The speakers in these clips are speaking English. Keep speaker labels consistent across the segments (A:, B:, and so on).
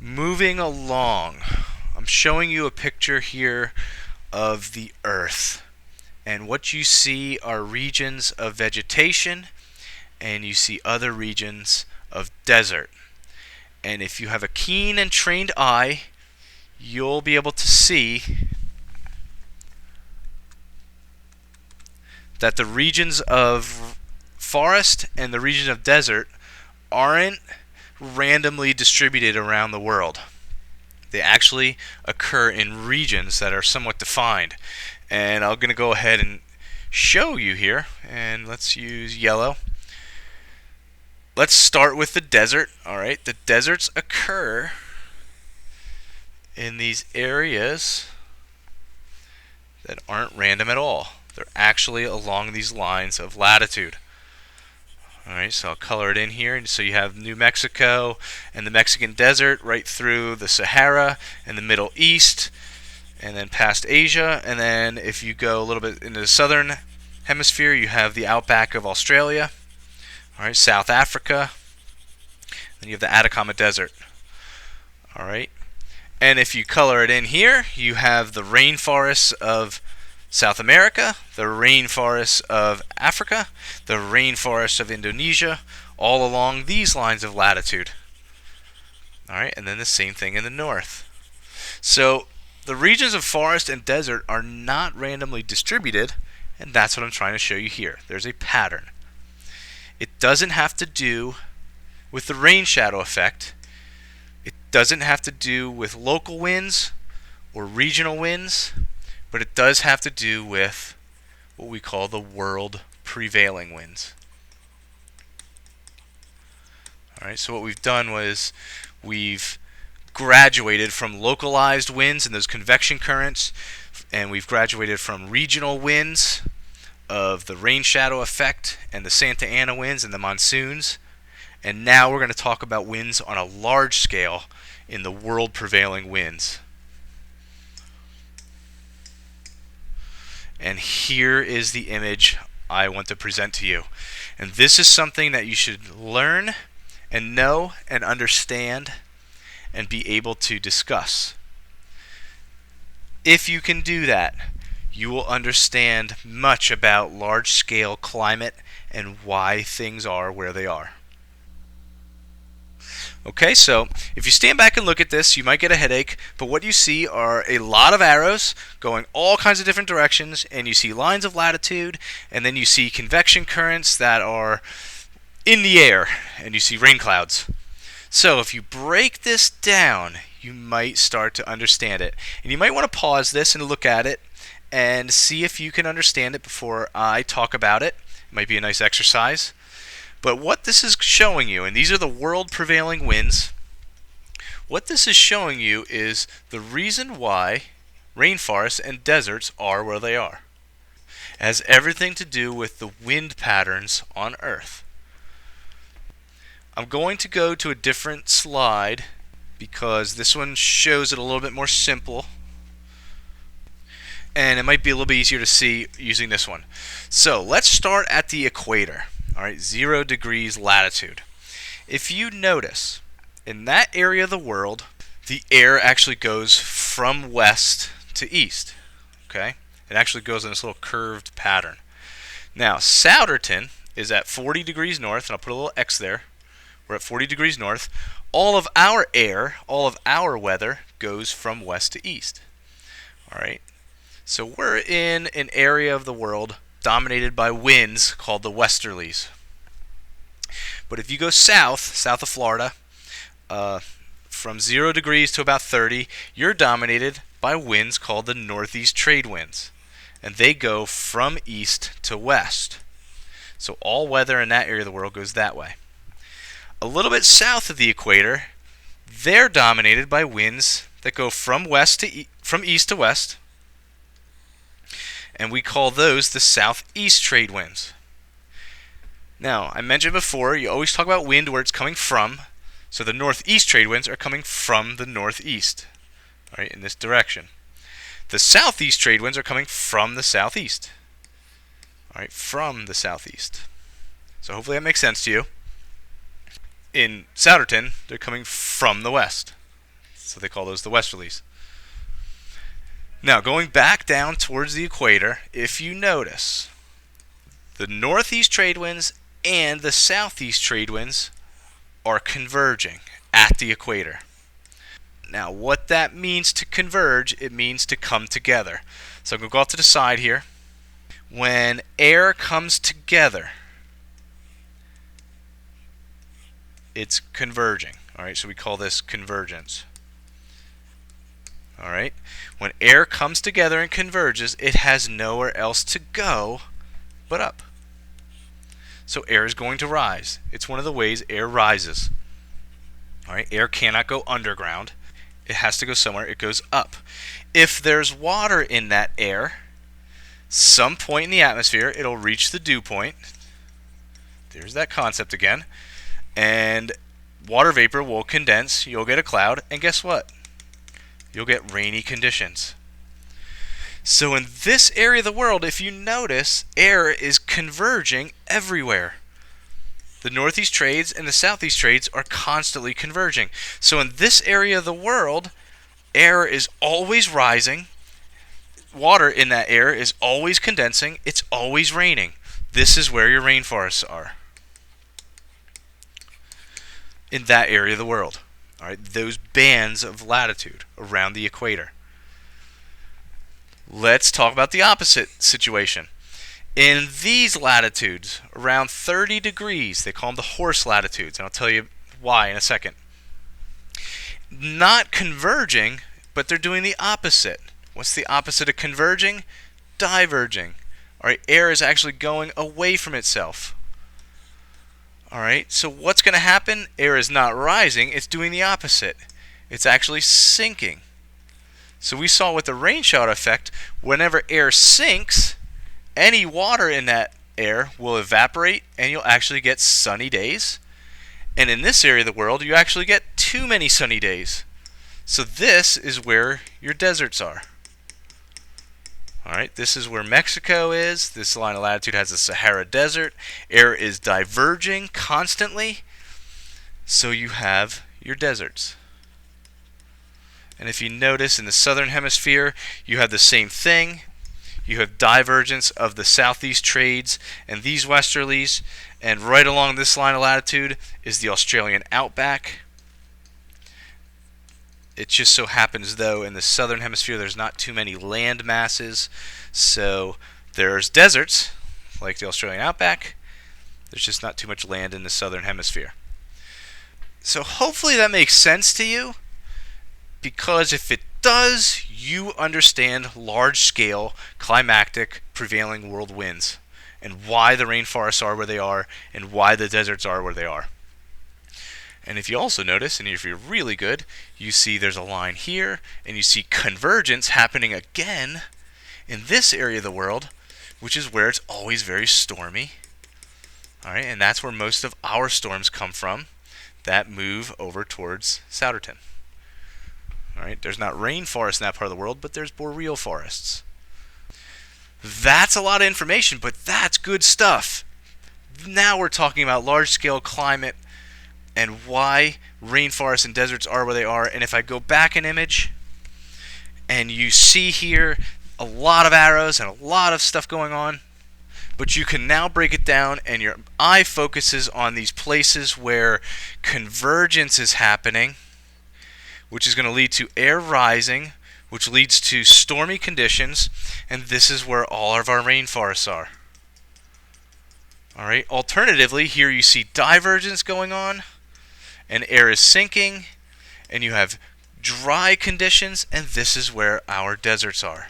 A: Moving along, I'm showing you a picture here of the Earth. And what you see are regions of vegetation, and you see other regions of desert. And if you have a keen and trained eye, you'll be able to see that the regions of forest and the region of desert aren't randomly distributed around the world. They actually occur in regions that are somewhat defined. And I'm going to go ahead and show you here. And let's use yellow. Let's start with the desert. Alright, the deserts occur in these areas that aren't random at all. They're actually along these lines of latitude. Alright, so I'll color it in here. And so you have New Mexico and the Mexican desert right through the Sahara and the Middle East and then past Asia. And then if you go a little bit into the southern hemisphere, you have the outback of Australia. Alright, South Africa. Then you have the Atacama Desert. Alright, and if you color it in here, you have the rainforests of South America, the rainforests of Africa, the rainforests of Indonesia, all along these lines of latitude. Alright, and then the same thing in the north. So the regions of forest and desert are not randomly distributed, and that's what I'm trying to show you here. There's a pattern. It doesn't have to do with the rain shadow effect. It doesn't have to do with local winds or regional winds. But it does have to do with what we call the world prevailing winds. Alright, so what we've done was we've graduated from localized winds and those convection currents, and we've graduated from regional winds of the rain shadow effect and the Santa Ana winds and the monsoons. And now we're going to talk about winds on a large scale in the world prevailing winds. And here is the image I want to present to you. And this is something that you should learn and know and understand and be able to discuss. If you can do that, you will understand much about large-scale climate and why things are where they are. Okay, so if you stand back and look at this, you might get a headache, but what you see are a lot of arrows going all kinds of different directions, and you see lines of latitude, and then you see convection currents that are in the air, and you see rain clouds. So if you break this down, you might start to understand it. And you might want to pause this and look at it and see if you can understand it before I talk about it. It might be a nice exercise. But what this is showing you, and these are the world prevailing winds, what this is showing you is the reason why rainforests and deserts are where they are. It has everything to do with the wind patterns on Earth. I'm going to go to a different slide because this one shows it a little bit more simple. And it might be a little bit easier to see using this one. So let's start at the equator. Alright, 0 degrees latitude. If you notice, in that area of the world, the air actually goes from west to east. Okay? It actually goes in this little curved pattern. Now, Souderton is at 40 degrees north, and I'll put a little X there. We're at 40 degrees north. All of our air, all of our weather, goes from west to east. Alright? So we're in an area of the world dominated by winds called the westerlies. But if you go south of Florida, from 0 degrees to about 30, you're dominated by winds called the northeast trade winds. And they go from east to west. So all weather in that area of the world goes that way. A little bit south of the equator, they're dominated by winds that go from east to west. And we call those the southeast trade winds. Now, I mentioned before, you always talk about wind where it's coming from. So the northeast trade winds are coming from the northeast, right, in this direction. The southeast trade winds are coming from the southeast. All right, from the southeast. So hopefully that makes sense to you. In Souderton, they're coming from the west. So they call those the westerlies. Now, going back down towards the equator, if you notice, the northeast trade winds and the southeast trade winds are converging at the equator. Now, what that means to converge, it means to come together. So I'm going to go off to the side here. When air comes together, it's converging. All right, so we call this convergence. All right, when air comes together and converges, it has nowhere else to go but up. So air is going to rise. It's one of the ways air rises. All right, air cannot go underground. It has to go somewhere. It goes up. If there's water in that air, some point in the atmosphere, it'll reach the dew point. There's that concept again. And water vapor will condense. You'll get a cloud. And guess what? You'll get rainy conditions. So in this area of the world, if you notice, air is converging everywhere. The northeast trades and the southeast trades are constantly converging. So in this area of the world, air is always rising. Water in that air is always condensing. It's always raining. This is where your rainforests are. In that area of the world. All right, those bands of latitude around the equator. Let's talk about the opposite situation. In these latitudes, around 30 degrees, they call them the horse latitudes, and I'll tell you why in a second. Not converging, but they're doing the opposite. What's the opposite of converging? Diverging. All right, air is actually going away from itself. All right, so what's going to happen? Air is not rising, it's doing the opposite. It's actually sinking. So we saw with the rain shower effect, whenever air sinks, any water in that air will evaporate and you'll actually get sunny days. And in this area of the world, you actually get too many sunny days. So this is where your deserts are. All right, this is where Mexico is. This line of latitude has the Sahara Desert. Air is diverging constantly, so you have your deserts. And if you notice in the southern hemisphere, you have the same thing. You have divergence of the southeast trades and these westerlies, and right along this line of latitude is the Australian outback. It just so happens, though, in the southern hemisphere there's not too many land masses, so there's deserts, like the Australian outback. There's just not too much land in the southern hemisphere. So hopefully that makes sense to you, because if it does, you understand large-scale climatic prevailing world winds, and why the rainforests are where they are, and why the deserts are where they are. And if you also notice, and if you're really good, you see there's a line here, and you see convergence happening again in this area of the world, which is where it's always very stormy. All right, and that's where most of our storms come from that move over towards Souderton. All right, there's not rainforest in that part of the world, but there's boreal forests. That's a lot of information, but that's good stuff. Now we're talking about large-scale climate and why rainforests and deserts are where they are. And if I go back an image, and you see here a lot of arrows and a lot of stuff going on, but you can now break it down, and your eye focuses on these places where convergence is happening, which is going to lead to air rising, which leads to stormy conditions, and this is where all of our rainforests are. All right. Alternatively, here you see divergence going on, and air is sinking, and you have dry conditions, and this is where our deserts are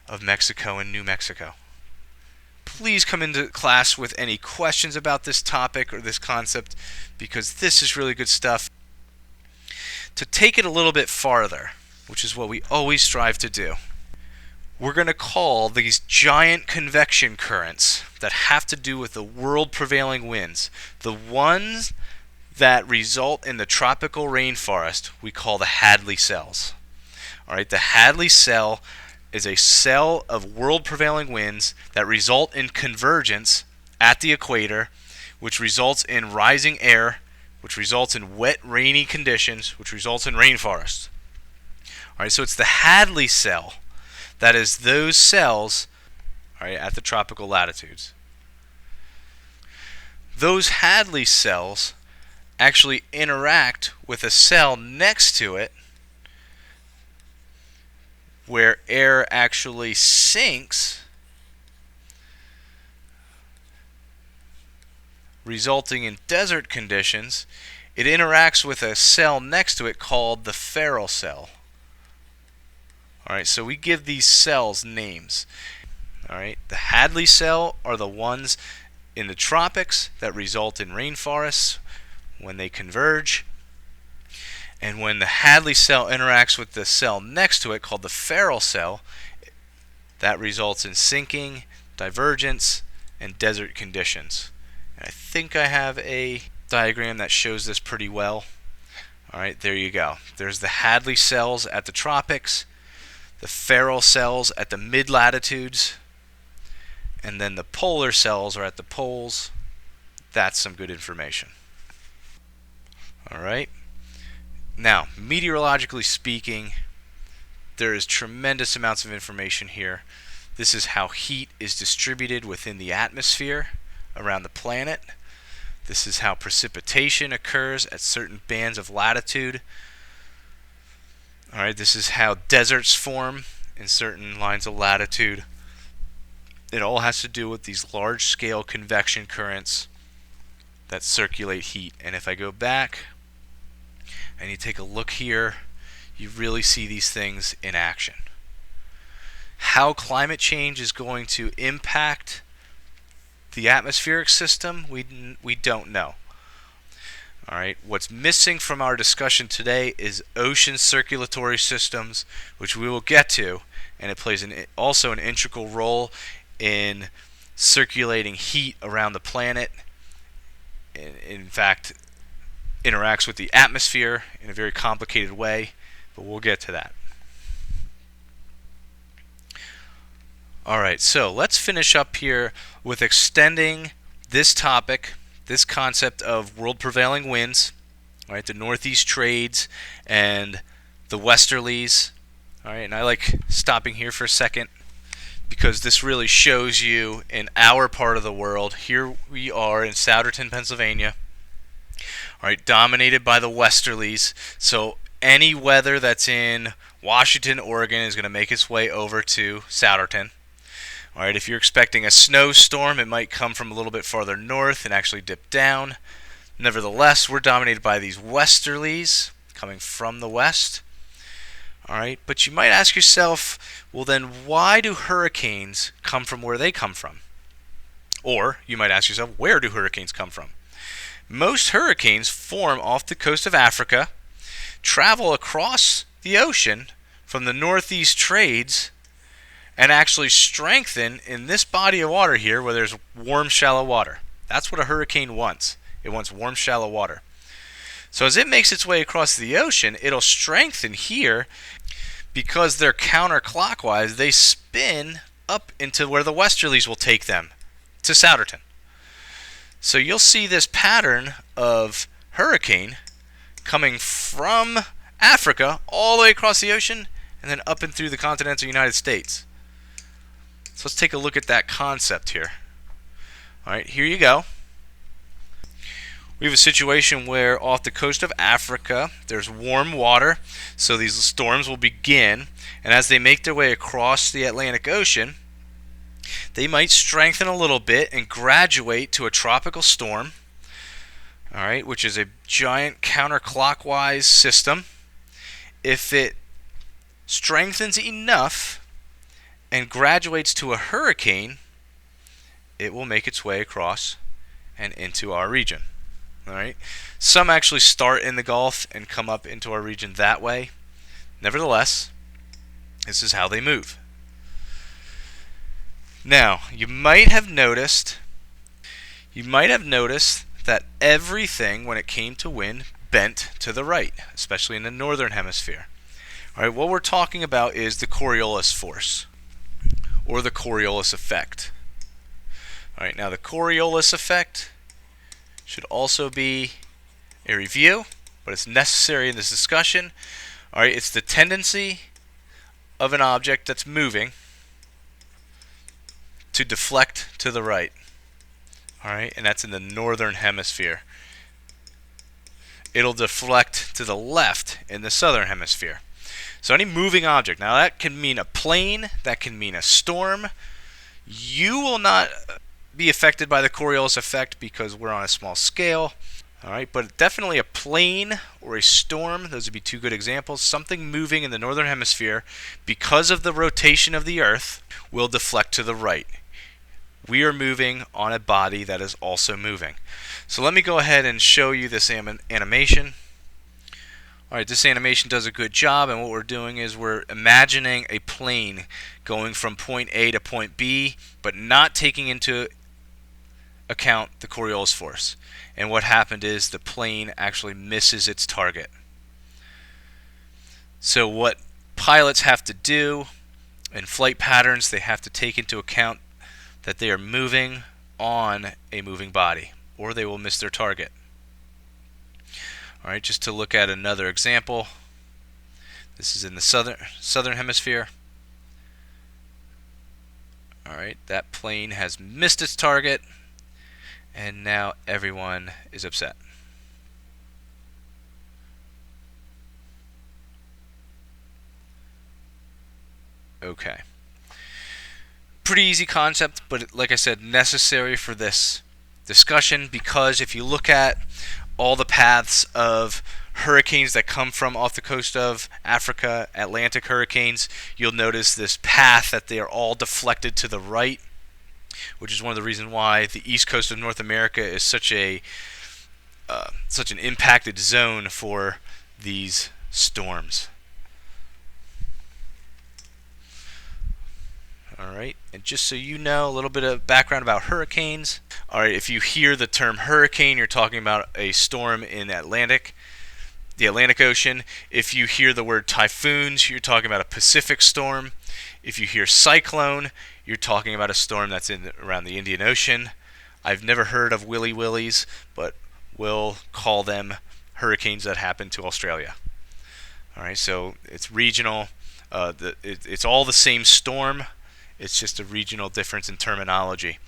A: of Mexico and New Mexico. Please come into class with any questions about this topic or this concept, because this is really good stuff. To take it a little bit farther, which is what we always strive to do, we're going to call these giant convection currents that have to do with the world prevailing winds, the ones that result in the tropical rainforest, we call the Hadley cells. All right, the Hadley cell is a cell of world prevailing winds that result in convergence at the equator, which results in rising air, which results in wet, rainy conditions, which results in rainforests. Alright, so it's the Hadley cell. That is those cells, alright, at the tropical latitudes. Those Hadley cells actually interact with a cell next to it where air actually sinks, resulting in desert conditions. It interacts with a cell next to it called the feral cell. Alright, so we give these cells names. Alright, the Hadley cell are the ones in the tropics that result in rainforests when they converge. And when the Hadley cell interacts with the cell next to it called the feral cell, that results in sinking, divergence, and desert conditions. And I think I have a diagram that shows this pretty well. Alright, there you go. There's the Hadley cells at the tropics, the feral cells at the mid-latitudes, and then the polar cells are at the poles. That's some good information. Alright. Now, meteorologically speaking, there is tremendous amounts of information here. This is how heat is distributed within the atmosphere around the planet. This is how precipitation occurs at certain bands of latitude. Alright, this is how deserts form in certain lines of latitude. It all has to do with these large-scale convection currents that circulate heat. And if I go back and you take a look here, you really see these things in action. How climate change is going to impact the atmospheric system, we don't know. Alright, what's missing from our discussion today is ocean circulatory systems, which we will get to, and it plays also an integral role in circulating heat around the planet. In fact, interacts with the atmosphere in a very complicated way, but we'll get to that. Alright, so let's finish up here with extending this topic, this concept of world prevailing winds, right, the northeast trades and the westerlies. Alright, and I like stopping here for a second because this really shows you in our part of the world. Here we are in Souderton, Pennsylvania, alright, dominated by the westerlies. So any weather that's in Washington, Oregon is going to make its way over to Souderton. Alright, if you're expecting a snowstorm, it might come from a little bit farther north and actually dip down. Nevertheless, we're dominated by these westerlies coming from the west. Alright, but you might ask yourself, well then why do hurricanes come from where they come from? Or you might ask yourself, where do hurricanes come from? Most hurricanes form off the coast of Africa, travel across the ocean from the northeast trades, and actually strengthen in this body of water here where there's warm, shallow water. That's what a hurricane wants. It wants warm, shallow water. So as it makes its way across the ocean, it'll strengthen here because they're counterclockwise. They spin up into where the westerlies will take them, to Souderton. So you'll see this pattern of hurricane coming from Africa all the way across the ocean and then up and through the continental United States. So let's take a look at that concept here. Alright, here you go. We have a situation where off the coast of Africa there's warm water, so these storms will begin, and as they make their way across the Atlantic Ocean, they might strengthen a little bit and graduate to a tropical storm, alright, which is a giant counterclockwise system. If it strengthens enough and graduates to a hurricane, it will make its way across and into our region. Alright, some actually start in the Gulf and come up into our region that way. Nevertheless, this is how they move. Now, you might have noticed that everything, when it came to wind, bent to the right, especially in the northern hemisphere. Alright, what we're talking about is the Coriolis force, or the Coriolis effect. Alright, now the Coriolis effect should also be a review, but it's necessary in this discussion. All right, it's the tendency of an object that's moving to deflect to the right. All right, and that's in the northern hemisphere. It'll deflect to the left in the southern hemisphere. So any moving object, now that can mean a plane, that can mean a storm. You will not be affected by the Coriolis effect because we're on a small scale. All right, but definitely a plane or a storm, those would be two good examples. Something moving in the northern hemisphere, because of the rotation of the Earth, will deflect to the right. We are moving on a body that is also moving. So let me go ahead and show you this animation. Alright, this animation does a good job, and what we're doing is we're imagining a plane going from point A to point B, but not taking into account the Coriolis force. And what happened is the plane actually misses its target. So what pilots have to do in flight patterns, they have to take into account that they are moving on a moving body, or they will miss their target. All right, just to look at another example. This is in the southern hemisphere. All right, that plane has missed its target, and now everyone is upset. Okay. Pretty easy concept, but like I said, necessary for this discussion, because if you look at all the paths of hurricanes that come from off the coast of Africa, Atlantic hurricanes, you'll notice this path that they are all deflected to the right, which is one of the reasons why the east coast of North America is such an impacted zone for these storms. Alright, and just so you know, a little bit of background about hurricanes. Alright, if you hear the term hurricane, you're talking about a storm in the Atlantic Ocean. If you hear the word typhoons, you're talking about a Pacific storm. If you hear cyclone, you're talking about a storm that's around the Indian Ocean. I've never heard of willy willies, but we'll call them hurricanes that happen to Australia. Alright, so it's regional. It's all the same storm. It's just a regional difference in terminology.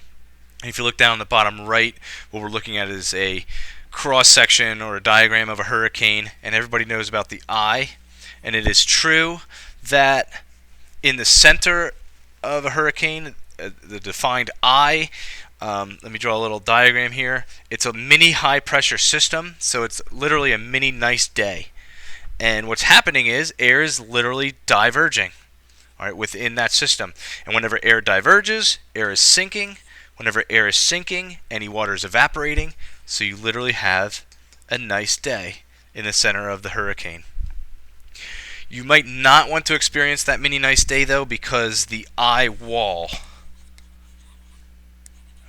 A: And if you look down in the bottom right, what we're looking at is a cross-section or a diagram of a hurricane, and everybody knows about the eye. And it is true that in the center of a hurricane, the defined eye, let me draw a little diagram here. It's a mini high-pressure system, so it's literally a mini nice day. And what's happening is air is literally diverging. All right, within that system. And whenever air diverges, air is sinking. Whenever air is sinking, any water is evaporating. So you literally have a nice day in the center of the hurricane. You might not want to experience that mini nice day, though, because the eye wall,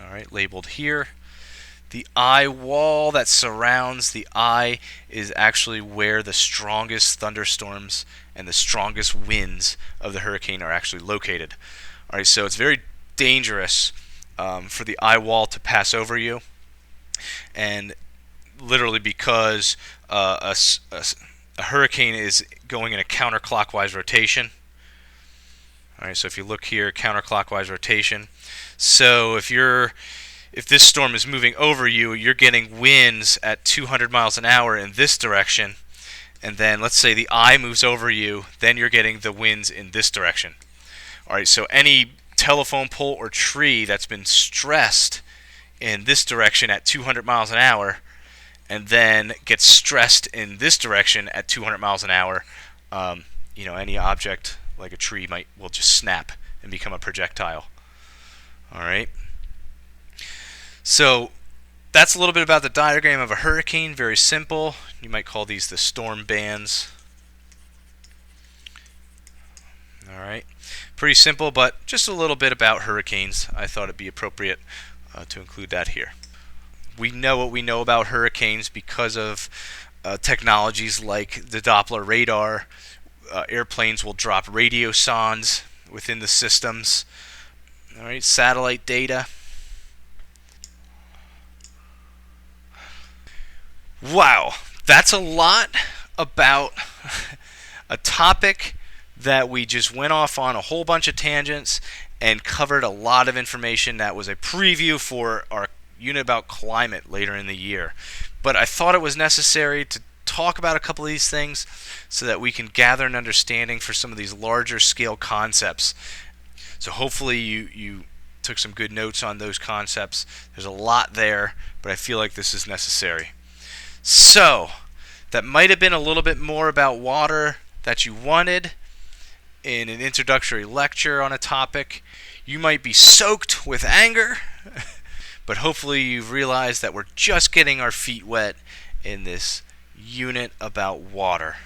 A: all right, labeled here, the eye wall that surrounds the eye is actually where the strongest thunderstorms and the strongest winds of the hurricane are actually located. All right, so it's very dangerous for the eye wall to pass over you, and literally because a hurricane is going in a counterclockwise rotation. All right, so if you look here, counterclockwise rotation. So if this storm is moving over you, you're getting winds at 200 miles an hour in this direction, and then let's say the eye moves over you, then you're getting the winds in this direction. All right, so any telephone pole or tree that's been stressed in this direction at 200 miles an hour and then gets stressed in this direction at 200 miles an hour, any object like a tree will just snap and become a projectile. All right. So that's a little bit about the diagram of a hurricane. Very simple. You might call these the storm bands. All right. Pretty simple, but just a little bit about hurricanes. I thought it'd be appropriate to include that here. We know what we know about hurricanes because of technologies like the Doppler radar. Airplanes will drop radio sondes within the systems. All right, satellite data. Wow, that's a lot about a topic that we just went off on a whole bunch of tangents and covered a lot of information that was a preview for our unit about climate later in the year. But I thought it was necessary to talk about a couple of these things so that we can gather an understanding for some of these larger scale concepts. So hopefully you took some good notes on those concepts. There's a lot there, but I feel like this is necessary. So, that might have been a little bit more about water that you wanted in an introductory lecture on a topic. You might be soaked with anger, but hopefully you've realized that we're just getting our feet wet in this unit about water.